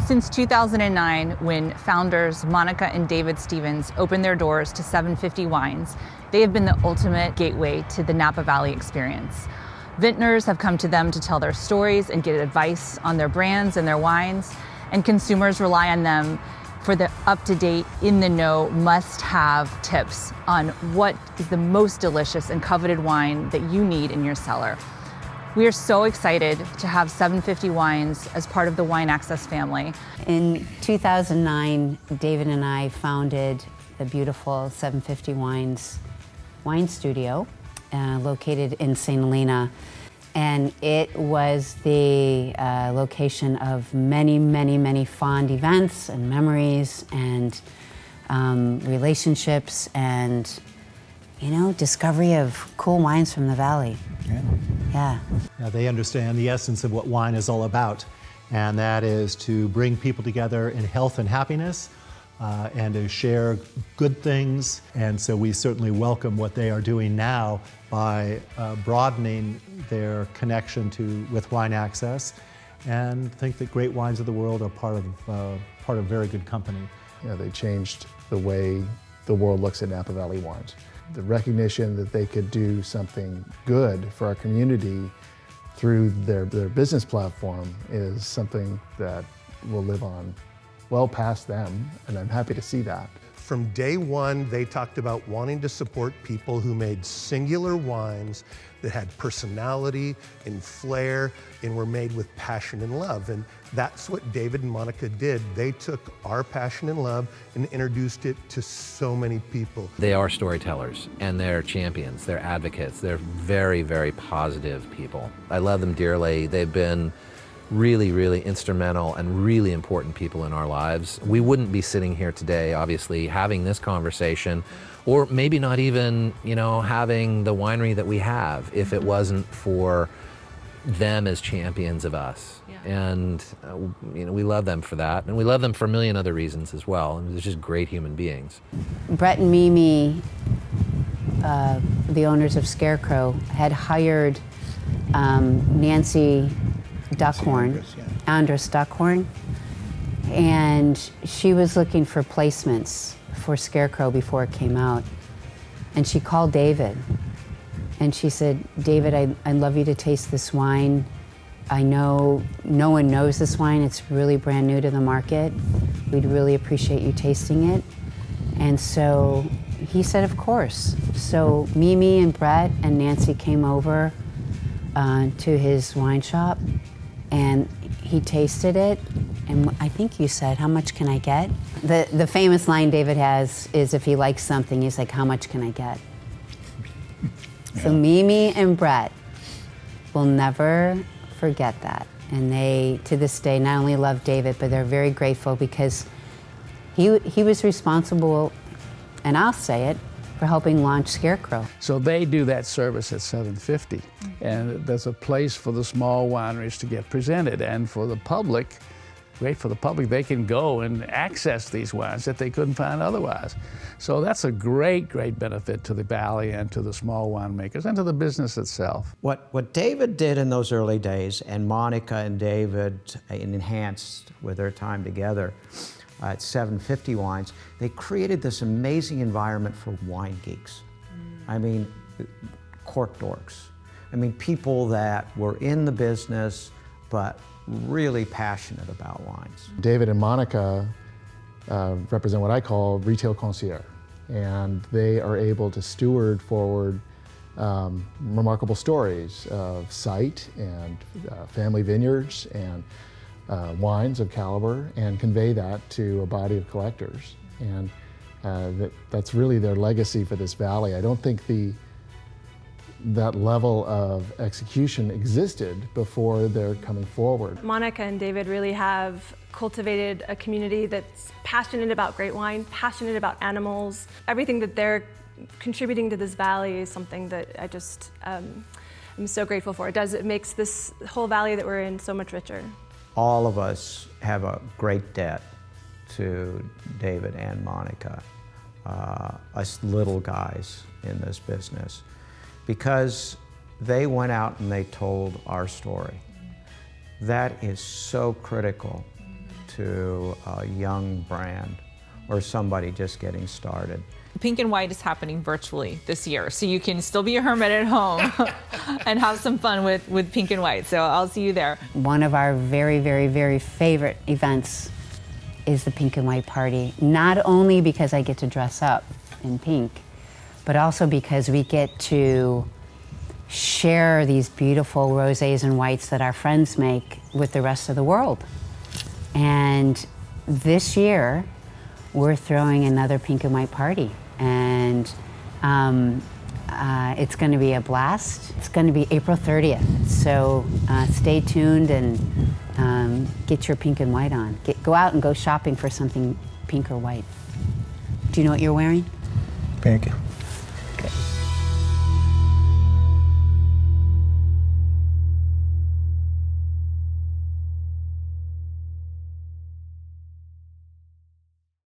Since 2009, when founders Monica and David Stevens opened their doors to 750 Wines, they have been the ultimate gateway to the Napa Valley experience. Vintners have come to them to tell their stories and get advice on their brands and their wines, and consumers rely on them for the up-to-date, in-the-know, must-have tips on what is the most delicious and coveted wine that you need in your cellar. We are so excited to have 750 Wines as part of the Wine Access family. In 2009, David and I founded the beautiful 750 Wines wine studio located in St. Helena. And it was the location of many, many, many fond events and memories and relationships and, discovery of cool wines from the valley. Yeah. They understand the essence of what wine is all about, and that is to bring people together in health and happiness and to share good things. And so we certainly welcome what they are doing now by broadening their connection with Wine Access, and think that great wines of the world are part of very good company. They changed the way the world looks at Napa Valley wines. The recognition that they could do something good for our community through their business platform is something that will live on well past them, and I'm happy to see that. From day one, they talked about wanting to support people who made singular wines that had personality and flair and were made with passion and love. And that's what David and Monica did. They took our passion and love and introduced it to so many people. They are storytellers, and they're champions, they're advocates, they're very, very positive people. I love them dearly. They've been really, really instrumental and really important people in our lives. We wouldn't be sitting here today, obviously, having this conversation, or maybe not even, having the winery that we have if it wasn't for them as champions of us. Yeah. And, we love them for that. And we love them for a million other reasons as well. And they're just great human beings. Brett and Mimi, the owners of Scarecrow, had hired Nancy Andrus Duckhorn, and she was looking for placements for Scarecrow before it came out. And she called David, and she said, David, I'd love you to taste this wine. I know no one knows this wine. It's really brand new to the market. We'd really appreciate you tasting it. And so he said, of course. So Mimi and Brett and Nancy came over to his wine shop, and he tasted it, and I think you said, how much can I get? The famous line David has is, if he likes something, he's like, how much can I get? Yeah. So Mimi and Brett will never forget that. And they, to this day, not only love David, but they're very grateful because he was responsible, and I'll say it, for helping launch Scarecrow. So they do that service at 750, and there's a place for the small wineries to get presented, and for the public, great for the public, they can go and access these wines that they couldn't find otherwise. So that's a great, great benefit to the valley and to the small winemakers and to the business itself. What David did in those early days, and Monica and David enhanced with their time together, at 750 Wines, they created this amazing environment for wine geeks. I mean, cork dorks. I mean, people that were in the business, but really passionate about wines. David and Monica represent what I call retail concierge, and they are able to steward forward remarkable stories of site and family vineyards and wines of caliber, and convey that to a body of collectors. And that's really their legacy for this valley. I don't think that level of execution existed before they're coming forward. Monica and David really have cultivated a community that's passionate about great wine, passionate about animals. Everything that they're contributing to this valley is something that I just am so grateful for. It makes this whole valley that we're in so much richer. All of us have a great debt to David and Monica, us little guys in this business, because they went out and they told our story. That is so critical to a young brand or somebody just getting started. Pink and White is happening virtually this year, so you can still be a hermit at home and have some fun with Pink and White. So I'll see you there. One of our very, very, very favorite events is the Pink and White party. Not only because I get to dress up in pink, but also because we get to share these beautiful rosés and whites that our friends make with the rest of the world. And this year, we're throwing another Pink and White party. And it's going to be a blast. It's going to be April 30th. So stay tuned and get your pink and white on. Go out and go shopping for something pink or white. Do you know what you're wearing? Pink.